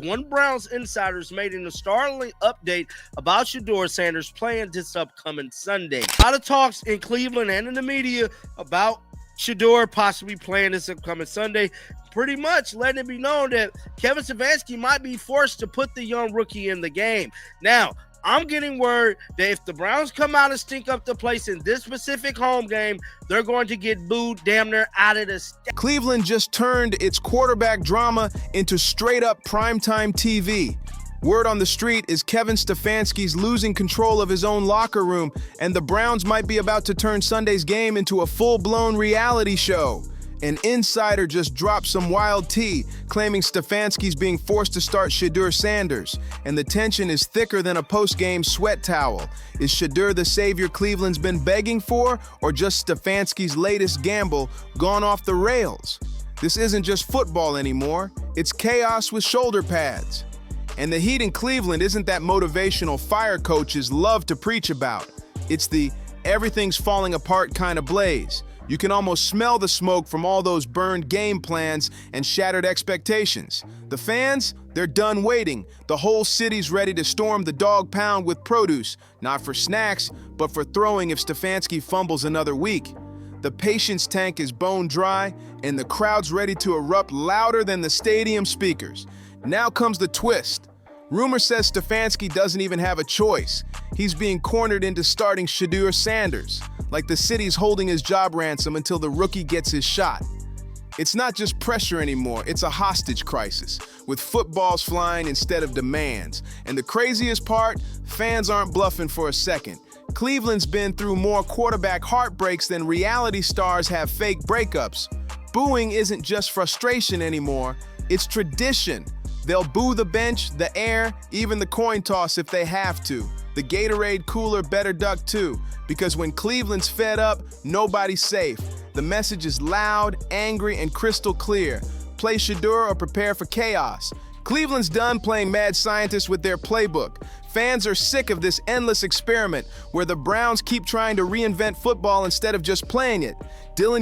One Browns insiders made an startling update about Shedeur Sanders playing this upcoming Sunday. A lot of talks in Cleveland and in the media about Shedeur possibly playing this upcoming Sunday, pretty much letting it be known that Kevin Stefanski might be forced to put the young rookie in the game. Now, I'm getting word that if the Browns come out and stink up the place in this specific home game, they're going to get booed damn near out of the stadium. Cleveland just turned its quarterback drama into straight-up primetime TV. Word on the street is Kevin Stefanski's losing control of his own locker room, and the Browns might be about to turn Sunday's game into a full-blown reality show. An insider just dropped some wild tea, claiming Stefanski's being forced to start Shedeur Sanders, and the tension is thicker than a post-game sweat towel. Is Shedeur the savior Cleveland's been begging for, or just Stefanski's latest gamble gone off the rails? This isn't just football anymore, it's chaos with shoulder pads. And the heat in Cleveland isn't that motivational fire coaches love to preach about. It's the everything's falling apart kind of blaze. You can almost smell the smoke from all those burned game plans and shattered expectations. The fans, they're done waiting. The whole city's ready to storm the dog pound with produce, not for snacks, but for throwing if Stefanski fumbles another week. The patience tank is bone dry, and the crowd's ready to erupt louder than the stadium speakers. Now comes the twist. Rumor says Stefanski doesn't even have a choice. He's being cornered into starting Shedeur Sanders, like the city's holding his job ransom until the rookie gets his shot. It's not just pressure anymore, it's a hostage crisis, with footballs flying instead of demands. And the craziest part, fans aren't bluffing for a second. Cleveland's been through more quarterback heartbreaks than reality stars have fake breakups. Booing isn't just frustration anymore, it's tradition. They'll boo the bench, the air, even the coin toss if they have to. The Gatorade cooler better duck too, because when Cleveland's fed up, nobody's safe. The message is loud, angry, and crystal clear. Play Shedeur or prepare for chaos. Cleveland's done playing mad scientist with their playbook. Fans are sick of this endless experiment where the Browns keep trying to reinvent football instead of just playing it.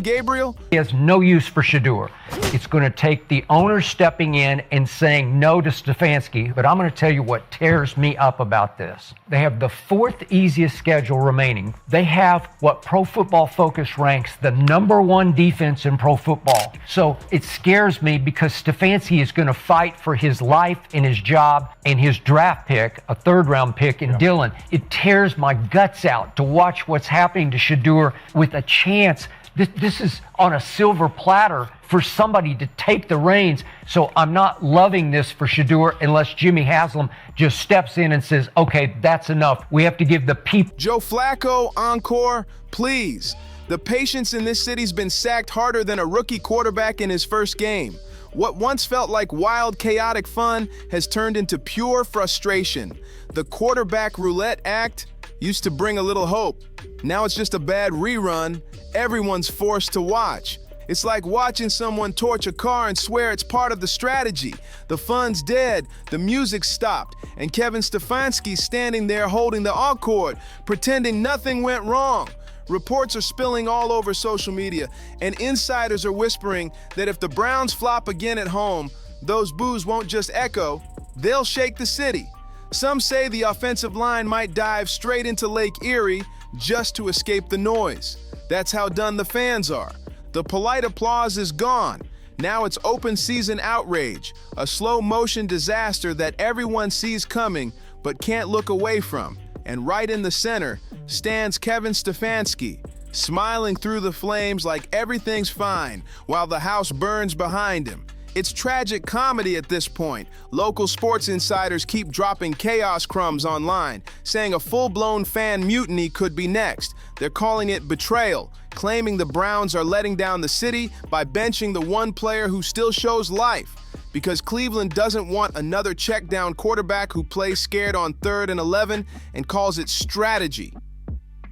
Gabriel? He has no use for Shedeur. It's going to take the owner stepping in and saying no to Stefanski, but I'm going to tell you what tears me up about this. They have the fourth easiest schedule remaining. They have what Pro Football Focus ranks the #1 defense in pro football. So it scares me because Stefanski is going to fight for his life and his job and his draft pick, a third-round pick in Dillon. It tears my guts out to watch what's happening to Shedeur with a chance. This is on a silver platter for somebody to take the reins. So I'm not loving this for Shedeur unless Jimmy Haslam just steps in and says, okay, that's enough. We have to give the people. Joe Flacco, encore, please. The patience in this city's been sacked harder than a rookie quarterback in his first game. What once felt like wild, chaotic fun has turned into pure frustration. The quarterback roulette act used to bring a little hope. Now it's just a bad rerun everyone's forced to watch. It's like watching someone torch a car and swear it's part of the strategy. The fun's dead, the music's stopped, and Kevin Stefanski's standing there holding the aux cord, pretending nothing went wrong. Reports are spilling all over social media, and insiders are whispering that if the Browns flop again at home, those boos won't just echo, they'll shake the city. Some say the offensive line might dive straight into Lake Erie just to escape the noise. That's how done the fans are. The polite applause is gone. Now it's open season outrage, a slow motion disaster that everyone sees coming but can't look away from. And right in the center stands Kevin Stefanski, smiling through the flames like everything's fine while the house burns behind him. It's tragic comedy at this point. Local sports insiders keep dropping chaos crumbs online, saying a full-blown fan mutiny could be next. They're calling it betrayal, claiming the Browns are letting down the city by benching the one player who still shows life. Because Cleveland doesn't want another check-down quarterback who plays scared on 3rd and 11 and calls it strategy.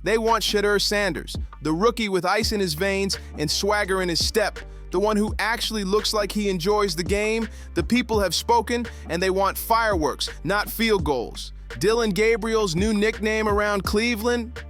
They want Shedeur Sanders, the rookie with ice in his veins and swagger in his step, the one who actually looks like he enjoys the game. The people have spoken, and they want fireworks, not field goals. Gabriel's new nickname around Cleveland?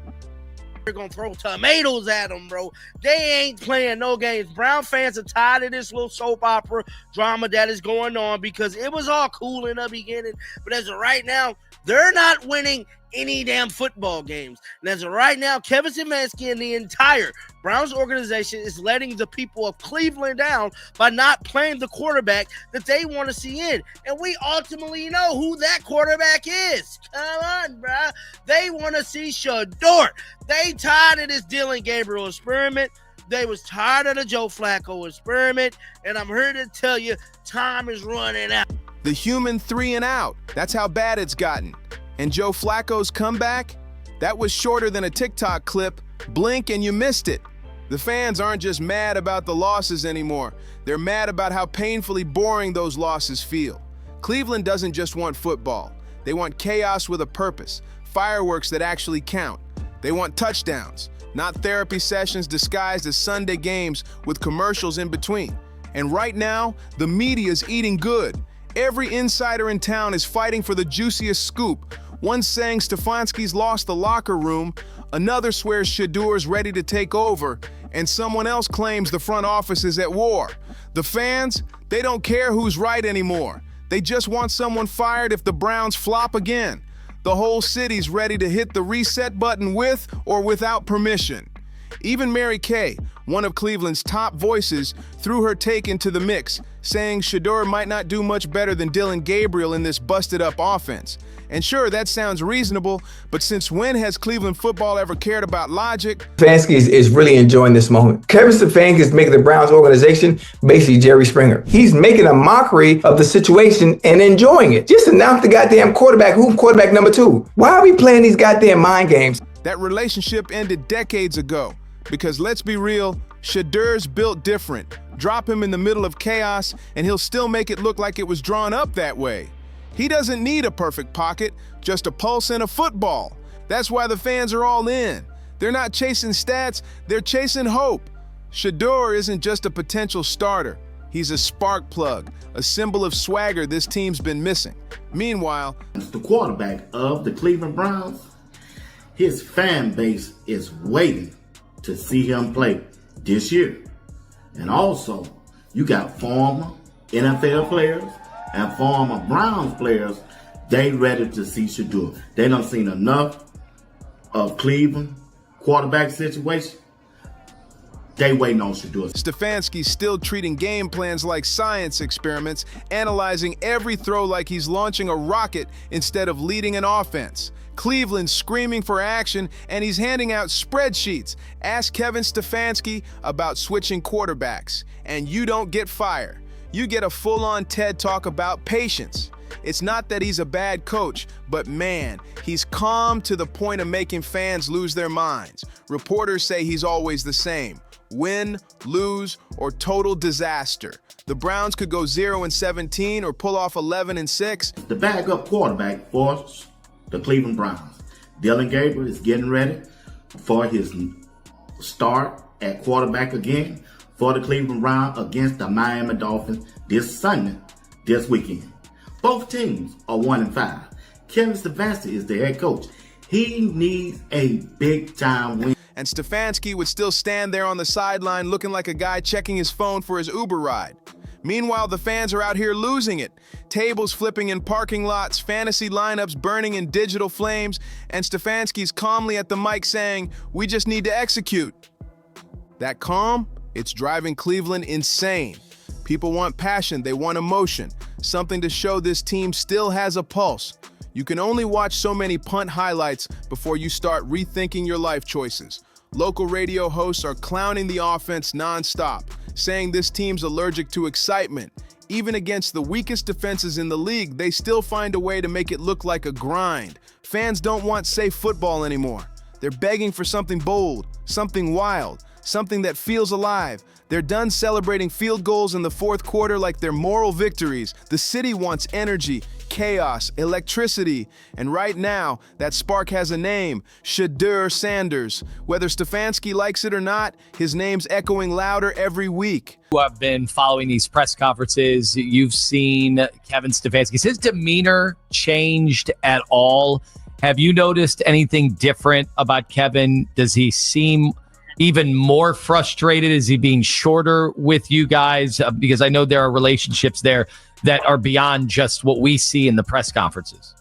They're going to throw tomatoes at them, bro. They ain't playing no games. Brown fans are tired of this little soap opera drama that is going on because it was all cool in the beginning. But as of right now, they're not winning any damn football games. And as of right now, Kevin Stefanski and the entire Browns organization is letting the people of Cleveland down by not playing the quarterback that they want to see in. And we ultimately know who that quarterback is. Come on, bro. They want to see Shedeur. They tired of this Dylan Gabriel experiment. They was tired of the Joe Flacco experiment. And I'm here to tell you, time is running out. The human 3 and out. That's how bad it's gotten. And Joe Flacco's comeback? That was shorter than a TikTok clip. Blink and you missed it. The fans aren't just mad about the losses anymore. They're mad about how painfully boring those losses feel. Cleveland doesn't just want football. They want chaos with a purpose, fireworks that actually count. They want touchdowns, not therapy sessions disguised as Sunday games with commercials in between. And right now, the media's eating good. Every insider in town is fighting for the juiciest scoop. One saying Stefanski's lost the locker room, another swears Shedeur's ready to take over, and someone else claims the front office is at war. The fans, they don't care who's right anymore. They just want someone fired if the Browns flop again. The whole city's ready to hit the reset button with or without permission. Even Mary Kay, one of Cleveland's top voices, threw her take into the mix, saying Shedeur might not do much better than Dylan Gabriel in this busted-up offense. And sure, that sounds reasonable, but since when has Cleveland football ever cared about logic? Stefanski is really enjoying this moment. Kevin Stefanski is making the Browns organization basically Jerry Springer. He's making a mockery of the situation and enjoying it. Just announce the goddamn quarterback. Who's quarterback number 2? Why are we playing these goddamn mind games? That relationship ended decades ago. Because let's be real, Shedeur's built different. Drop him in the middle of chaos, and he'll still make it look like it was drawn up that way. He doesn't need a perfect pocket, just a pulse and a football. That's why the fans are all in. They're not chasing stats, they're chasing hope. Shedeur isn't just a potential starter. He's a spark plug, a symbol of swagger this team's been missing. Meanwhile, the quarterback of the Cleveland Browns, his fan base is waiting to see him play this year. And also, you got former NFL players and former Browns players, they ready to see Shedeur. They done seen enough of Cleveland quarterback situation. They waiting on Shedeur. Stefanski's still treating game plans like science experiments, analyzing every throw like he's launching a rocket instead of leading an offense. Cleveland's screaming for action, and he's handing out spreadsheets. Ask Kevin Stefanski about switching quarterbacks, and you don't get fired. You get a full-on TED Talk about patience. It's not that he's a bad coach, but man, he's calm to the point of making fans lose their minds. Reporters say he's always the same. Win, lose, or total disaster. The Browns could go 0-17 or pull off 11-6. The backup quarterback for the Cleveland Browns, Dylan Gabriel, is getting ready for his start at quarterback again for the Cleveland Browns against the Miami Dolphins this Sunday, this weekend. Both teams are 1-5. Kevin Stefanski is the head coach. He needs a big-time win. And Stefanski would still stand there on the sideline looking like a guy checking his phone for his Uber ride. Meanwhile, the fans are out here losing it. Tables flipping in parking lots, fantasy lineups burning in digital flames, and Stefanski's calmly at the mic saying, "We just need to execute." That calm, it's driving Cleveland insane. People want passion, they want emotion, something to show this team still has a pulse. You can only watch so many punt highlights before you start rethinking your life choices. Local radio hosts are clowning the offense nonstop, saying this team's allergic to excitement. Even against the weakest defenses in the league, they still find a way to make it look like a grind. Fans don't want safe football anymore. They're begging for something bold, something wild, something that feels alive. They're done celebrating field goals in the fourth quarter like they're moral victories. The city wants energy, chaos, electricity, and right now, that spark has a name, Shedeur Sanders. Whether Stefanski likes it or not, his name's echoing louder every week. Who have been following these press conferences, you've seen Kevin Stefanski. Has his demeanor changed at all Have you noticed anything different about Kevin? Does he seem even more frustrated? Is he being shorter with you guys? Because I know there are relationships there that are beyond just what we see in the press conferences.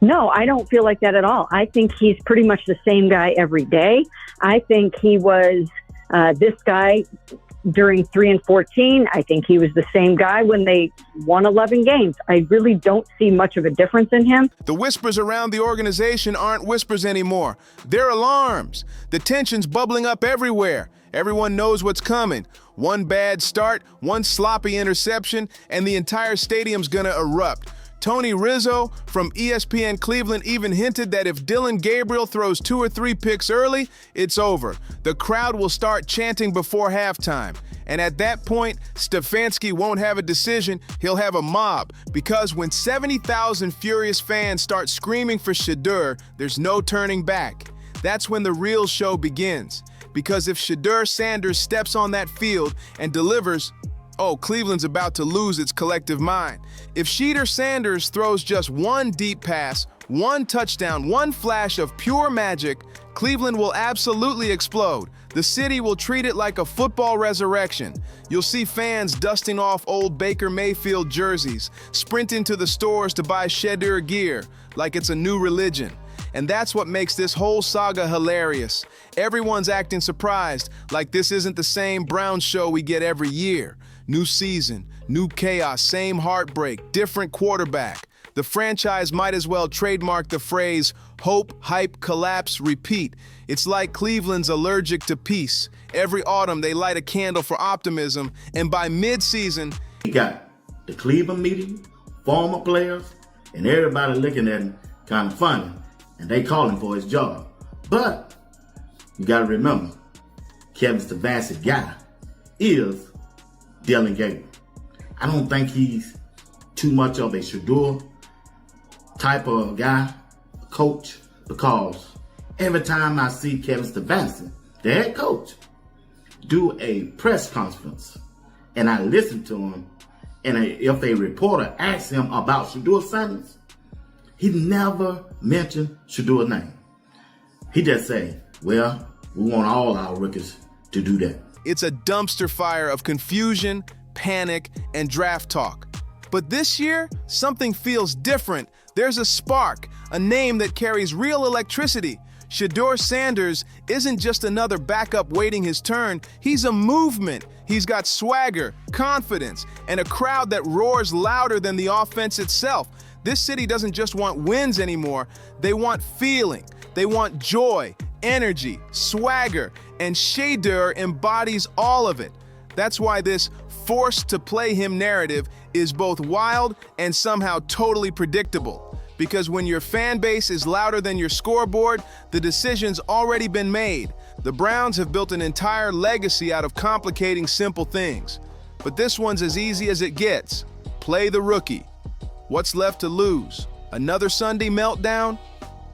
No, I don't feel like that at all. I think he's pretty much the same guy every day. I think he was this guy during 3-14. I think he was the same guy when they won 11 games. I really don't see much of a difference in him. The whispers around the organization aren't whispers anymore. They're alarms. The tension's bubbling up everywhere. Everyone knows what's coming. One bad start, one sloppy interception, and the entire stadium's gonna erupt. Tony Rizzo from ESPN Cleveland even hinted that if Dylan Gabriel throws 2 or 3 picks early, it's over. The crowd will start chanting before halftime. And at that point, Stefanski won't have a decision, he'll have a mob. Because when 70,000 furious fans start screaming for Shedeur, there's no turning back. That's when the real show begins. Because if Shedeur Sanders steps on that field and delivers, oh, Cleveland's about to lose its collective mind. If Shedeur Sanders throws just one deep pass, one touchdown, one flash of pure magic, Cleveland will absolutely explode. The city will treat it like a football resurrection. You'll see fans dusting off old Baker Mayfield jerseys, sprinting to the stores to buy Shedeur gear, like it's a new religion. And that's what makes this whole saga hilarious. Everyone's acting surprised, like this isn't the same Browns show we get every year. New season, new chaos, same heartbreak, different quarterback. The franchise might as well trademark the phrase, hope, hype, collapse, repeat. It's like Cleveland's allergic to peace. Every autumn they light a candle for optimism, and by mid-season, You got the Cleveland meeting, former players, and everybody looking at him kind of funny, and they calling for his job. But you got to remember, Kevin Stefanski guy is Dylan Gabriel. I don't think he's too much of a Shedeur type of guy, coach, because every time I see Kevin Stefanski, the head coach, do a press conference, and I listen to him, and if a reporter asks him about Shedeur Sanders, he never mentioned Shedeur's name. He just say, well, we want all our rookies to do that. it's a dumpster fire of confusion, panic, and draft talk. But this year, something feels different. There's a spark, a name that carries real electricity. Shedeur Sanders isn't just another backup waiting his turn. He's a movement. He's got swagger, confidence, and a crowd that roars louder than the offense itself. This city doesn't just want wins anymore. They want feeling. They want joy, energy, swagger, and Shedeur embodies all of it. That's why this forced to play him narrative is both wild and somehow totally predictable. Because when your fan base is louder than your scoreboard, the decision's already been made. The Browns have built an entire legacy out of complicating simple things. But this one's as easy as it gets. Play the rookie. What's left to lose? Another Sunday meltdown?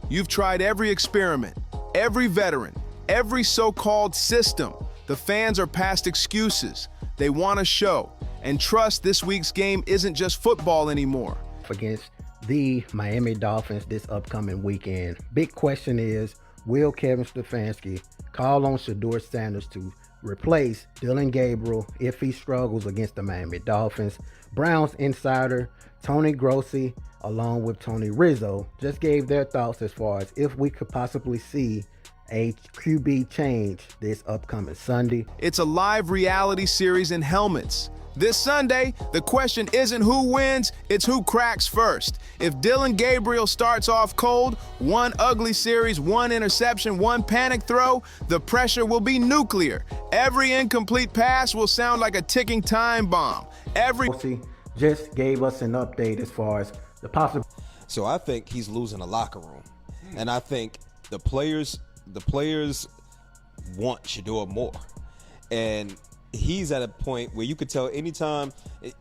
You've tried every experiment, every veteran, every so-called system. The fans are past excuses. They want a show. And trust, this week's game isn't just football anymore. Against the Miami Dolphins this upcoming weekend. Big question is, will Kevin Stefanski call on Shedeur Sanders to replace Dylan Gabriel if he struggles against the Miami Dolphins? Browns insider Tony Grossi, along with Tony Rizzo, just gave their thoughts as far as if we could possibly see a QB change this upcoming Sunday. It's a live reality series in helmets. This Sunday, the question isn't who wins, it's who cracks first. If Dylan Gabriel starts off cold, one ugly series, one interception, one panic throw, the pressure will be nuclear. Every incomplete pass will sound like a ticking time bomb. Grossi just gave us an update as far as the possible. So I think he's losing the locker room. And I think the players want Shedeur more. And he's at a point where you could tell anytime,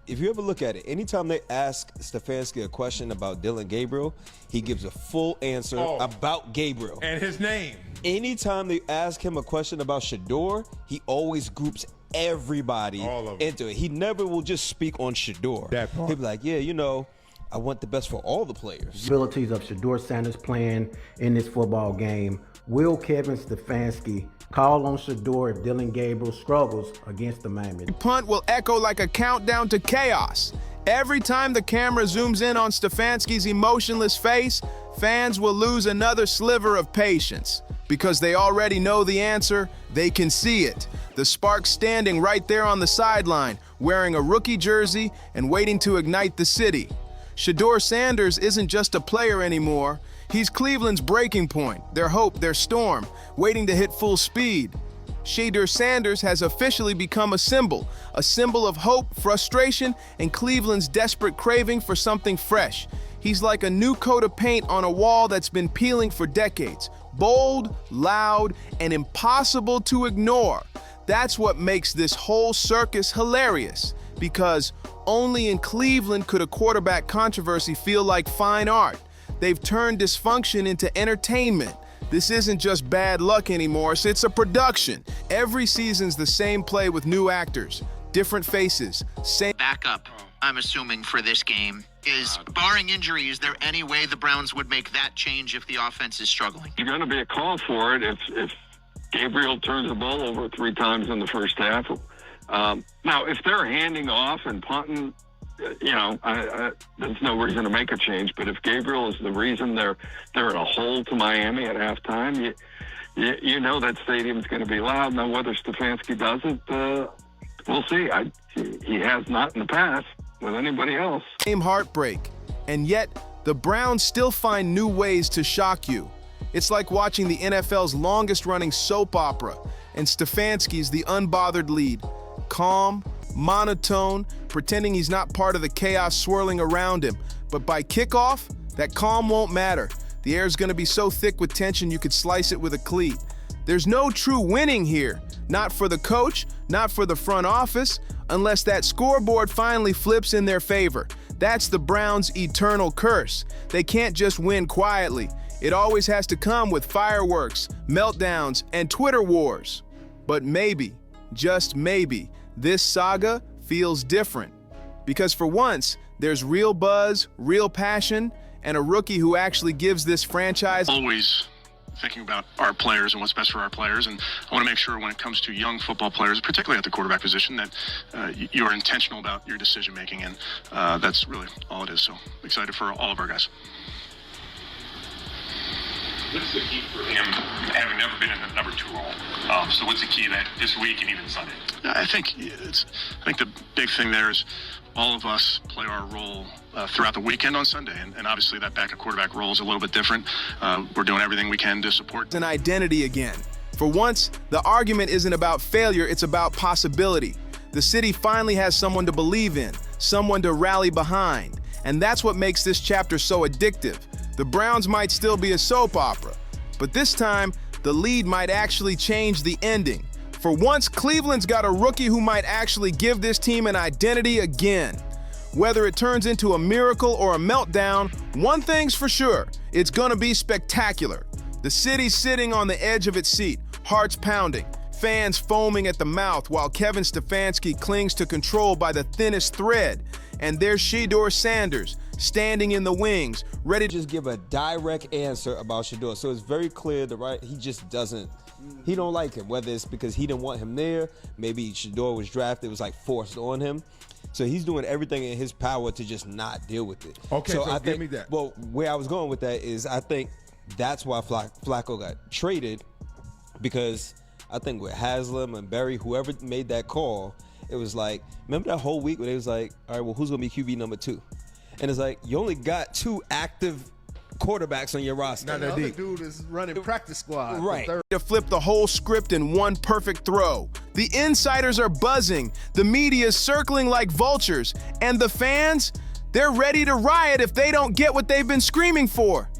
if you ever look at it, anytime they ask Stefanski a question about Dylan Gabriel, he gives a full answer about Gabriel. And his name. Anytime they ask him a question about Shedeur, he always groups everybody into it. He never will just speak on Shedeur. He'll be like, yeah, you know, I want the best for all the players. Abilities of Shedeur Sanders playing in this football game. Will Kevin Stefanski call on Shedeur if Dylan Gabriel struggles against the Miami? Punt will echo like a countdown to chaos. Every time the camera zooms in on Stefanski's emotionless face, fans will lose another sliver of patience. Because they already know the answer, they can see it. The Sparks standing right there on the sideline, wearing a rookie jersey and waiting to ignite the city. Shedeur Sanders isn't just a player anymore. He's Cleveland's breaking point, their hope, their storm, waiting to hit full speed. Shedeur Sanders has officially become a symbol of hope, frustration, and Cleveland's desperate craving for something fresh. He's like a new coat of paint on a wall that's been peeling for decades. Bold, loud, and impossible to ignore. That's what makes this whole circus hilarious, because only in Cleveland could a quarterback controversy feel like fine art. They've turned dysfunction into entertainment. This isn't just bad luck anymore, it's a production. Every season's the same play with new actors, different faces, same backup, I'm assuming, for this game. Is, barring injury, is there any way the Browns would make that change if the offense is struggling? There's going to be a call for it if Gabriel turns the ball over 3 times in the first half. Now, if they're handing off and punting, there's no reason to make a change. But if Gabriel is the reason they're in a hole to Miami at halftime, you know that stadium's going to be loud. Now, whether Stefanski does it, we'll see. He has not in the past with anybody else. Same heartbreak, and yet the Browns still find new ways to shock you. It's like watching the NFL's longest-running soap opera, and Stefanski's the unbothered lead. Calm, monotone, pretending he's not part of the chaos swirling around him. But by kickoff, that calm won't matter. The air's gonna be so thick with tension you could slice it with a cleat. There's no true winning here. Not for the coach, not for the front office, unless that scoreboard finally flips in their favor. That's the Browns' eternal curse. They can't just win quietly. It always has to come with fireworks, meltdowns, and Twitter wars. But maybe, just maybe, this saga feels different. Because for once, there's real buzz, real passion, and a rookie who actually gives this franchise always thinking about our players and what's best for our players. And I want to make sure when it comes to young football players, particularly at the quarterback position, that you're intentional about your decision making. And that's really all it is. So excited for all of our guys. What's the key for him, having never been in the number 2 role? So what's the key that this week and even Sunday? I think the big thing there is all of us play our role throughout the weekend on Sunday, and obviously that backup quarterback role is a little bit different. We're doing everything we can to support an identity again. For once, the argument isn't about failure, it's about possibility. The city finally has someone to believe in, someone to rally behind, and that's what makes this chapter so addictive. The Browns might still be a soap opera, but this time, the lead might actually change the ending. For once, Cleveland's got a rookie who might actually give this team an identity again. Whether it turns into a miracle or a meltdown, one thing's for sure, it's gonna be spectacular. The city's sitting on the edge of its seat, hearts pounding, fans foaming at the mouth while Kevin Stefanski clings to control by the thinnest thread. And there's Shedeur Sanders, standing in the wings, ready to just give a direct answer about Shedeur. So it's very clear he just doesn't, he don't like him, whether it's because he didn't want him there, maybe Shedeur was drafted, it was like forced on him. So he's doing everything in his power to just not deal with it. Okay, so I give think, me that. Well, where I was going with that is I think that's why Flacco got traded, because I think with Haslam and Berry, whoever made that call, it was like, remember that whole week where they was like, all right, well, who's going to be QB number 2? And it's like, you only got 2 active quarterbacks on your roster. Now the other dude is running practice squad. Right. to flip the whole script in one perfect throw. The insiders are buzzing, the media's circling like vultures, and the fans, they're ready to riot if they don't get what they've been screaming for.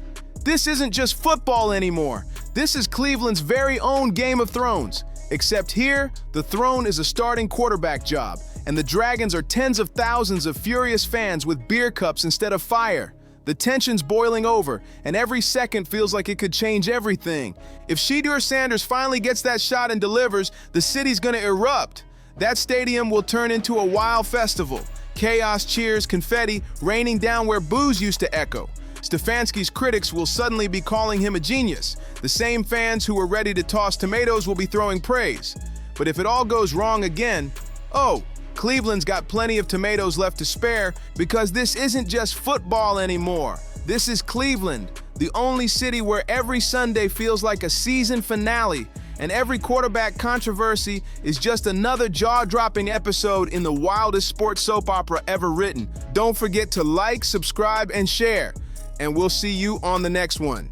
This isn't just football anymore. This is Cleveland's very own Game of Thrones. Except here, the throne is a starting quarterback job, and the Dragons are tens of thousands of furious fans with beer cups instead of fire. The tension's boiling over, and every second feels like it could change everything. If Shedeur Sanders finally gets that shot and delivers, the city's gonna erupt. That stadium will turn into a wild festival. Chaos, cheers, confetti raining down where boos used to echo. Stefanski's critics will suddenly be calling him a genius. The same fans who were ready to toss tomatoes will be throwing praise. But if it all goes wrong again, oh, Cleveland's got plenty of tomatoes left to spare because this isn't just football anymore. This is Cleveland, the only city where every Sunday feels like a season finale, and every quarterback controversy is just another jaw-dropping episode in the wildest sports soap opera ever written. Don't forget to like, subscribe, and share, and we'll see you on the next one.